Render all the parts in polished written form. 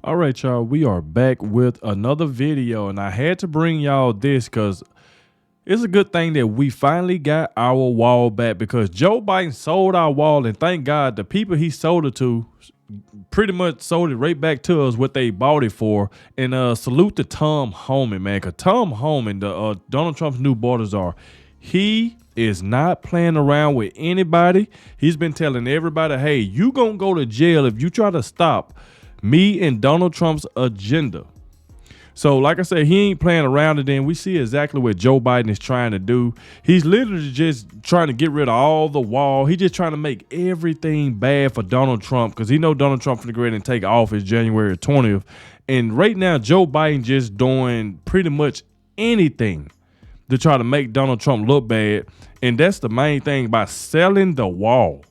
All right, y'all, we are back with another video, and I had to bring y'all this because it's a good thing that we finally got our wall back, because Joe Biden sold our wall, and thank God the people he sold it to pretty much sold it right back to us what they bought it for. And salute to Tom Homan, man, because Tom Homan, the Donald Trump's new border czar, he is not playing around with anybody. He's been telling everybody, hey, you gonna go to jail if you try to stop me and Donald Trump's agenda. So like I said, he ain't playing around, and then we see exactly what Joe Biden is trying to do. He's literally just trying to get rid of all the wall. He's just trying to make everything bad for Donald Trump, because he know Donald Trump finna go ahead and take office January 20th. And right now, Joe Biden just doing pretty much anything to try to make Donald Trump look bad. And that's the main thing, by selling the wall.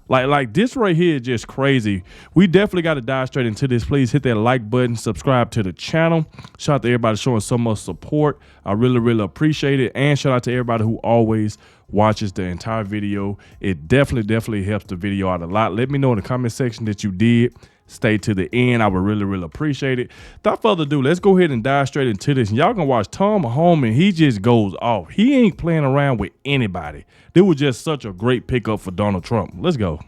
Like this right here is just crazy. We definitely got to dive straight into this. Please hit that like button, subscribe to the channel. Shout out to everybody showing so much support. I really appreciate it. And shout out to everybody who always watches the entire video. It definitely helps the video out a lot. Let me know in the comment section that you did. Stay to the end. I would really appreciate it. Without further ado, let's go ahead and dive straight into this. And y'all gonna watch Tom Homan. He just goes off. He ain't playing around with anybody. This was just such a great pickup for Donald Trump. Let's go.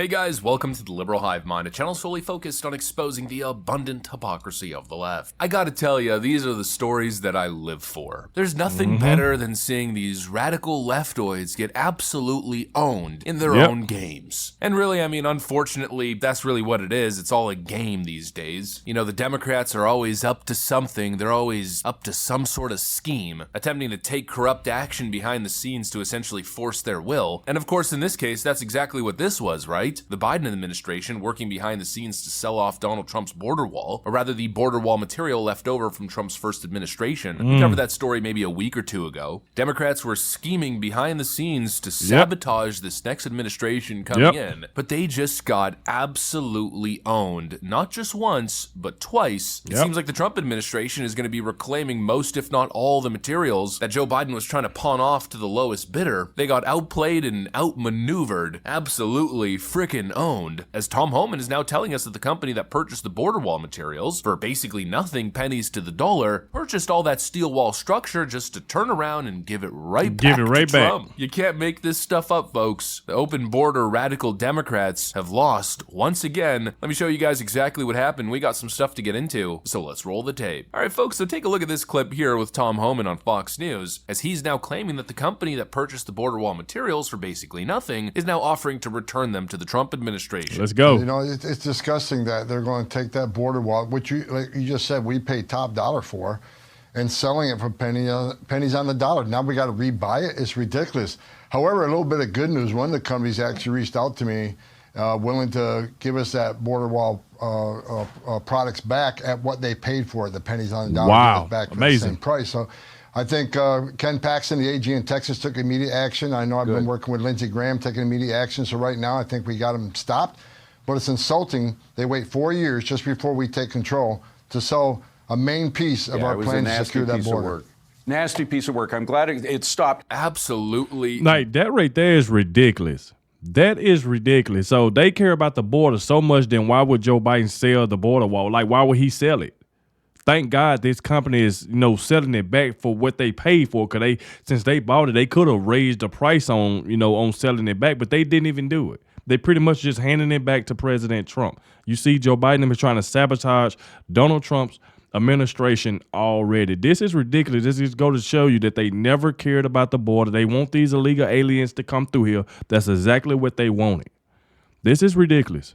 Hey guys, welcome to the Liberal Hive Mind, a channel solely focused on exposing the abundant hypocrisy of the left. I gotta tell ya, these are the stories that I live for. There's nothing better than seeing these radical leftoids get absolutely owned in their own games. And really, I mean, unfortunately, that's really what it is. It's all a game these days. You know, the Democrats are always up to something. They're always up to some sort of scheme, attempting to take corrupt action behind the scenes to essentially force their will. And of course, in this case, that's exactly what this was, right? The Biden administration working behind the scenes to sell off Donald Trump's border wall, or rather the border wall material left over from Trump's first administration. We covered that story maybe a week or two ago. Democrats were scheming behind the scenes to sabotage this next administration coming in, but they just got absolutely owned, not just once, but twice. It seems like the Trump administration is going to be reclaiming most, if not all, the materials that Joe Biden was trying to pawn off to the lowest bidder. They got outplayed and outmaneuvered, absolutely frickin' owned, as Tom Homan is now telling us that the company that purchased the border wall materials for basically nothing, pennies to the dollar, purchased all that steel wall structure just to turn around and give it right back to Trump. You can't make this stuff up, folks. The open border radical Democrats have lost once again. Let me show you guys exactly what happened. We got some stuff to get into, so let's roll the tape. All right, folks, so take a look at this clip here with Tom Homan on Fox News, as he's now claiming that the company that purchased the border wall materials for basically nothing is now offering to return them to the Trump administration. Let's go. You know, it's disgusting that they're going to take that border wall, which like you just said, we paid top dollar for, and selling it for pennies on the dollar. Now we got to rebuy it. It's ridiculous. However, a little bit of good news. One of the companies actually reached out to me, willing to give us that border wall products back at what they paid for it, the pennies on the dollar. Wow, back for amazing. the same price. So I think Ken Paxton, the AG in Texas, took immediate action. I know I've been working with Lindsey Graham, taking immediate action. So right now, I think we got them stopped. But it's insulting. They wait 4 years just before we take control to sell a main piece of our plan to secure that border. Nasty piece of work. I'm glad it stopped. Absolutely. Like, that right there is ridiculous. That is ridiculous. So they care about the border so much, then why would Joe Biden sell the border wall? Like, why would he sell it? Thank God this company is, you know, selling it back for what they paid for, because since they bought it, they could have raised the price on, you know, on selling it back, but they didn't even do it. They pretty much just handing it back to President Trump. You see, Joe Biden is trying to sabotage Donald Trump's administration already. This is ridiculous. This is going to show you that they never cared about the border. They want these illegal aliens to come through here. That's exactly what they wanted. This is ridiculous.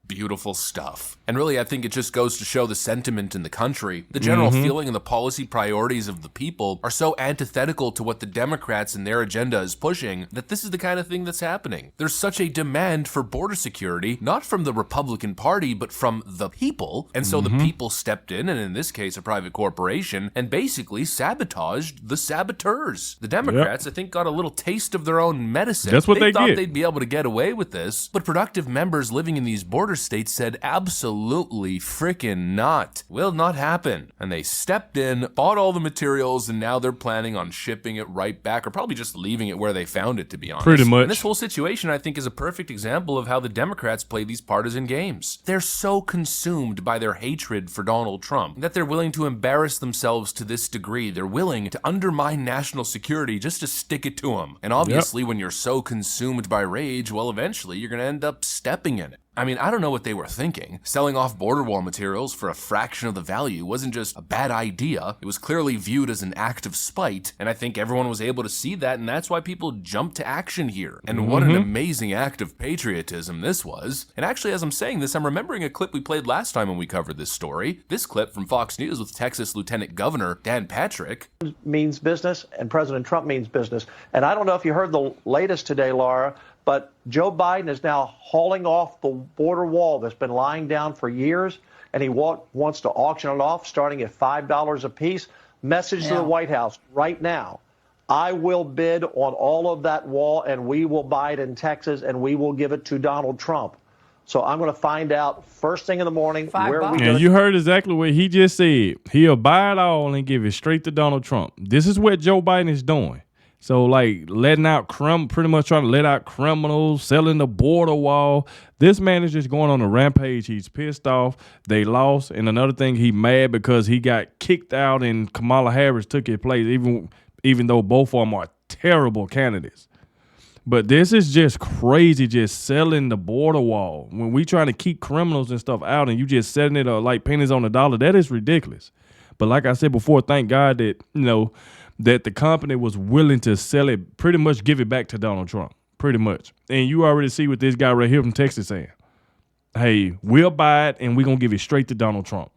Beautiful stuff. And really, I think it just goes to show the sentiment in the country. The general feeling and the policy priorities of the people are so antithetical to what the Democrats and their agenda is pushing that this is the kind of thing that's happening. There's such a demand for border security, not from the Republican Party, but from the people. And so the people stepped in, and in this case, a private corporation, and basically sabotaged the saboteurs. The Democrats, I think, got a little taste of their own medicine. That's what they thought get. they'd be able to get away with this, but productive members living in these border states said absolutely frickin' not. Will not happen. And they stepped in, bought all the materials, and now they're planning on shipping it right back, or probably just leaving it where they found it, to be honest. Pretty much. And this whole situation, I think, is a perfect example of how the Democrats play these partisan games. They're so consumed by their hatred for Donald Trump that they're willing to embarrass themselves to this degree. They're willing to undermine national security just to stick it to him. And obviously, when you're so consumed by rage, well, eventually you're going to end up stepping in it. I mean, I don't know what they were thinking. Selling off border wall materials for a fraction of the value wasn't just a bad idea. It was clearly viewed as an act of spite, and I think everyone was able to see that, and that's why people jumped to action here. And what an amazing act of patriotism this was. And actually, as I'm saying this, I'm remembering a clip we played last time when we covered this story. This clip from Fox News with Texas Lieutenant Governor Dan Patrick. Means business, and President Trump means business. And I don't know if you heard the latest today, Laura, but Joe Biden is now hauling off the border wall that's been lying down for years, and he wants to auction it off starting at $5 a piece. Message to the White House right now: I will bid on all of that wall, and we will buy it in Texas, and we will give it to Donald Trump. So I'm going to find out first thing in the morning where we go. And you heard exactly what he just said. He'll buy it all and give it straight to Donald Trump. This is what Joe Biden is doing. So, like, pretty much trying to let out criminals, selling the border wall. This man is just going on a rampage. He's pissed off. They lost. And another thing, he mad because he got kicked out and Kamala Harris took his place, even though both of them are terrible candidates. But this is just crazy, just selling the border wall. When we trying to keep criminals and stuff out and you just selling it like pennies on the dollar, that is ridiculous. But like I said before, thank God that, that the company was willing to sell it, pretty much give it back to Donald Trump, pretty much. And you already see what this guy right here from Texas saying. Hey, we'll buy it and we're going to give it straight to Donald Trump.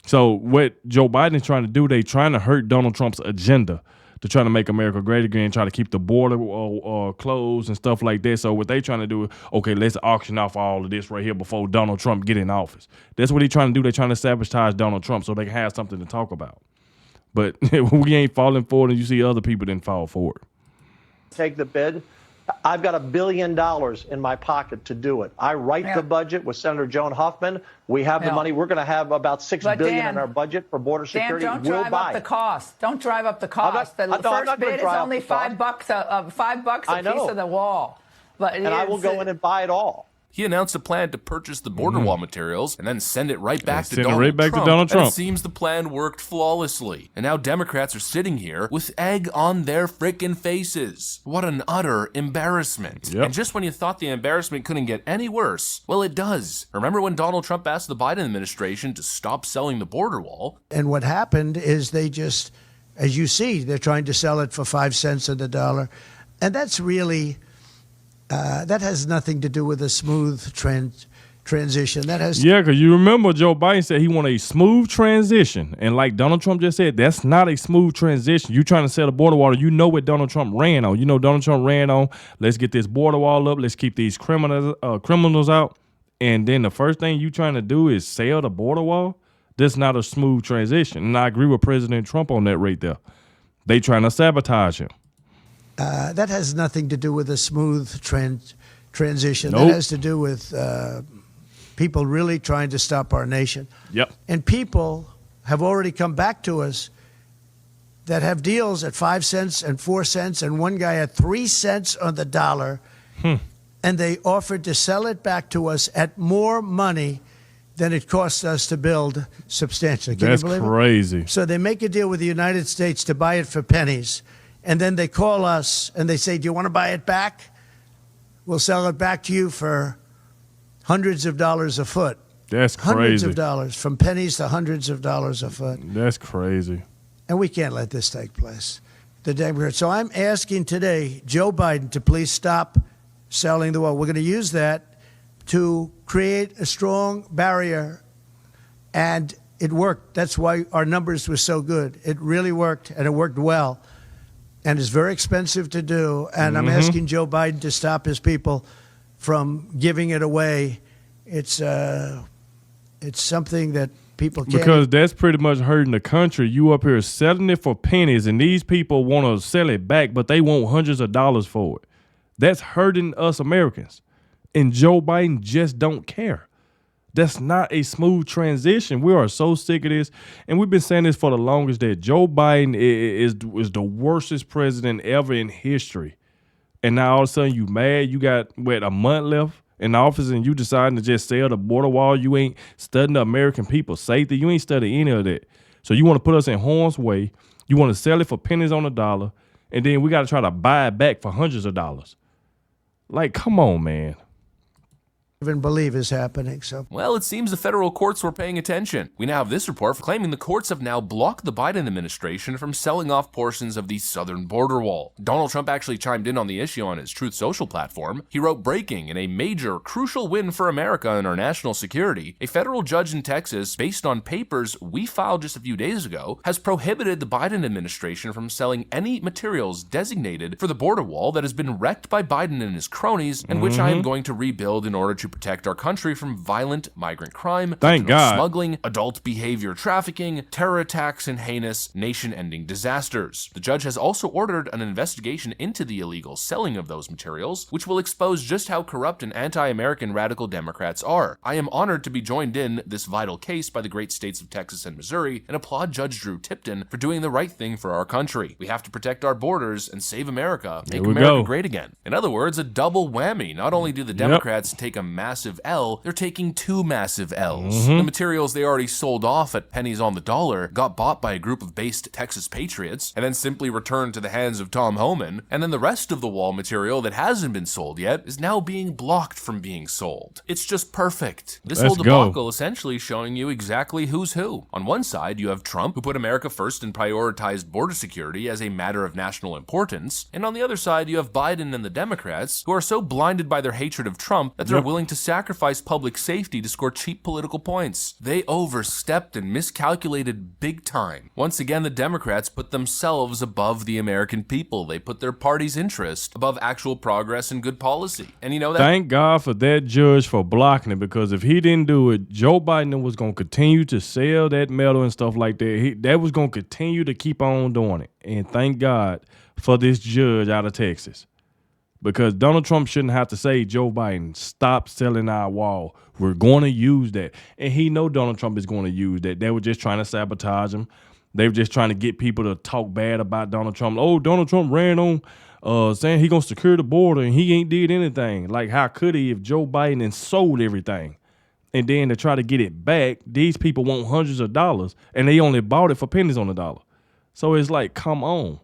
So what Joe Biden is trying to do, they trying to hurt Donald Trump's agenda to try to make America great again, try to keep the border closed and stuff like that. So what they trying to do is, okay, let's auction off all of this right here before Donald Trump get in office. That's what they trying to do. They're trying to sabotage Donald Trump so they can have something to talk about. But we ain't falling for it, and you see other people didn't fall for it. Take the bid. I've got $1 billion in my pocket to do it. I write the budget with Senator Joan Huffman. We have the money. We're going to have about $6 billion in our budget for border security. Dan, don't drive up the cost. Don't drive up the cost. The first bid is only $5 a piece of the wall. But I will go in and buy it all. He announced a plan to purchase the border wall materials and then send it right back to Donald Trump. And it seems the plan worked flawlessly. And now Democrats are sitting here with egg on their frickin' faces. What an utter embarrassment. And just when you thought the embarrassment couldn't get any worse, well, it does. Remember when Donald Trump asked the Biden administration to stop selling the border wall? And what happened is they just, as you see, they're trying to sell it for 5 cents on the dollar. And that's really... that has nothing to do with a smooth transition. That has because you remember Joe Biden said he want a smooth transition, and like Donald Trump just said, that's not a smooth transition. You trying to sell the border wall? You know what Donald Trump ran on? Donald Trump ran on, let's get this border wall up, let's keep these criminals out, and then the first thing you trying to do is sell the border wall. That's not a smooth transition, and I agree with President Trump on that right there. They trying to sabotage him. That has nothing to do with a smooth transition. Nope. That has to do with people really trying to stop our nation. Yep. And people have already come back to us that have deals at 5 cents and 4 cents, and one guy at 3 cents on the dollar. And they offered to sell it back to us at more money than it cost us to build substantially. Can That's you believe crazy. it? So they make a deal with the United States to buy it for pennies. And then they call us and they say, do you want to buy it back? We'll sell it back to you for hundreds of dollars a foot. That's crazy. Hundreds of dollars, from pennies to hundreds of dollars a foot. That's crazy. And we can't let this take place. The Democrats. So I'm asking today Joe Biden to please stop selling the wall. We're going to use that to create a strong barrier. And it worked. That's why our numbers were so good. It really worked, and it worked well. And it's very expensive to do. And I'm asking Joe Biden to stop his people from giving it away. It's something that people can't. Because that's pretty much hurting the country. You up here selling it for pennies, and these people want to sell it back, but they want hundreds of dollars for it. That's hurting us Americans. And Joe Biden just don't care. That's not a smooth transition. We are so sick of this. And we've been saying this for the longest, that Joe Biden is the worstest president ever in history. And now all of a sudden you mad. You got, a month left in office and you deciding to just sell the border wall. You ain't studying the American people's safety. You ain't studying any of that. So you want to put us in harm's way. You want to sell it for pennies on the dollar. And then we got to try to buy it back for hundreds of dollars. Like, come on, man. Even believe is happening. So, well, it seems the federal courts were paying attention. We now have this report claiming the courts have now blocked the Biden administration from selling off portions of the southern border wall. Donald Trump actually chimed in on the issue on his Truth Social platform. He wrote, "Breaking in a major, crucial win for America and our national security, a federal judge in Texas, based on papers we filed just a few days ago, has prohibited the Biden administration from selling any materials designated for the border wall that has been wrecked by Biden and his cronies, and which I am going to rebuild in order to protect our country from violent migrant crime, smuggling, adult behavior trafficking, terror attacks, and heinous nation-ending disasters. The judge has also ordered an investigation into the illegal selling of those materials, which will expose just how corrupt and anti-American radical Democrats are. I am honored to be joined in this vital case by the great states of Texas and Missouri, and applaud Judge Drew Tipton for doing the right thing for our country. We have to protect our borders and save America, make America great again." In other words, a double whammy. Not only do the Democrats take a massive L, they're taking two massive L's. The materials they already sold off at pennies on the dollar got bought by a group of based Texas patriots and then simply returned to the hands of Tom Homan, and then the rest of the wall material that hasn't been sold yet is now being blocked from being sold. It's just perfect. This whole debacle essentially showing you exactly who's who. On one side, you have Trump, who put America first and prioritized border security as a matter of national importance, and on the other side, you have Biden and the Democrats, who are so blinded by their hatred of Trump that they're willing to sacrifice public safety to score cheap political points. They overstepped and miscalculated big time. Once again, the Democrats put themselves above the American people. They put their party's interest above actual progress and good policy. And you know that. Thank God for that judge for blocking it, because if he didn't do it, Joe Biden was going to continue to sell that metal and stuff like that. That was going to continue to keep on doing it. And thank God for this judge out of Texas. Because Donald Trump shouldn't have to say, Joe Biden, stop selling our wall. We're going to use that. And he know Donald Trump is going to use that. They were just trying to sabotage him. They were just trying to get people to talk bad about Donald Trump. Oh, Donald Trump ran on saying he going to secure the border and he ain't did anything. Like, how could he if Joe Biden and sold everything? And then to try to get it back, these people want hundreds of dollars and they only bought it for pennies on the dollar. So it's like, come on.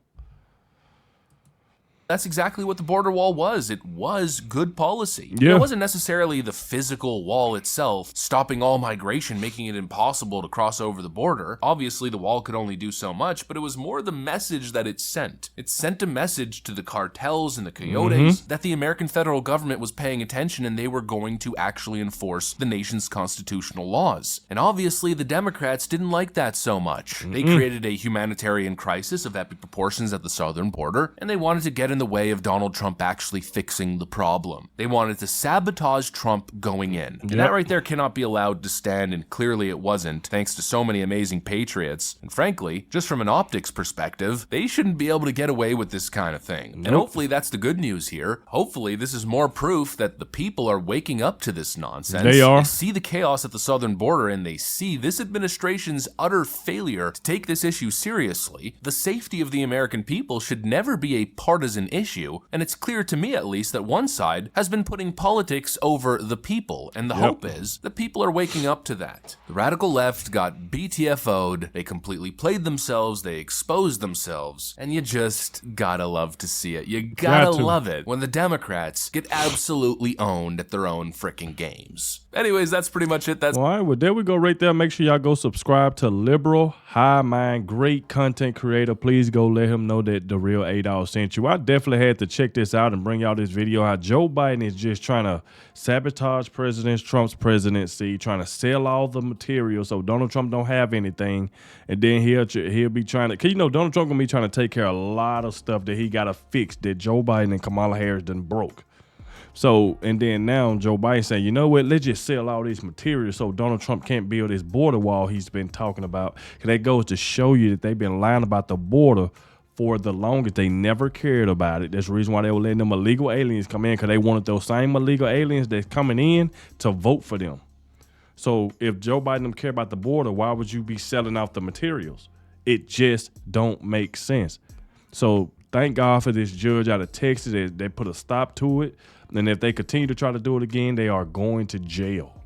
That's exactly what the border wall was. It was good policy. Yeah. It wasn't necessarily the physical wall itself stopping all migration, making it impossible to cross over the border. Obviously, the wall could only do so much, but it was more the message that it sent. It sent a message to the cartels and the coyotes that the American federal government was paying attention and they were going to actually enforce the nation's constitutional laws. And obviously, the Democrats didn't like that so much. They created a humanitarian crisis of epic proportions at the southern border, and they wanted to get in the way of Donald Trump actually fixing the problem. They wanted to sabotage Trump going in. And that right there cannot be allowed to stand, and clearly it wasn't, thanks to so many amazing patriots. And frankly, just from an optics perspective, they shouldn't be able to get away with this kind of thing. And hopefully that's the good news here. Hopefully this is more proof that the people are waking up to this nonsense. They are. They see the chaos at the southern border, and they see this administration's utter failure to take this issue seriously. The safety of the American people should never be a partisan issue, and it's clear to me at least that one side has been putting politics over the people, and the hope is that people are waking up to that. The radical left got BTFO'd, they completely played themselves, they exposed themselves, and you just gotta love to see it. You gotta love it when the Democrats get absolutely owned at their own freaking games. Anyways, that's pretty much it. That's all right. Well, there we go right there. Make sure y'all go subscribe to Liberal High Mind, great content creator. Please go let him know that the real Adogg sent you. I definitely had to check this out and bring y'all this video how Joe Biden is just trying to sabotage President Trump's presidency, trying to sell all the material so Donald Trump don't have anything, and then he'll be trying to, cause you know Donald Trump gonna be trying to take care of a lot of stuff that he gotta fix that Joe Biden and Kamala Harris done broke. So, and then now Joe Biden saying, you know what, let's just sell all these materials so Donald Trump can't build this border wall he's been talking about. Cause that goes to show you that they've been lying about the border for the longest. They never cared about it. That's the reason why they were letting them illegal aliens come in, because they wanted those same illegal aliens that's coming in to vote for them. So if Joe Biden don't care about the border, why would you be selling out the materials? It just don't make sense. So thank God for this judge out of Texas. They put a stop to it. And if they continue to try to do it again, they are going to jail.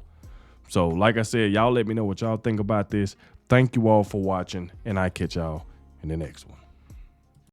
So like I said, y'all let me know what y'all think about this. Thank you all for watching, and I catch y'all in the next one.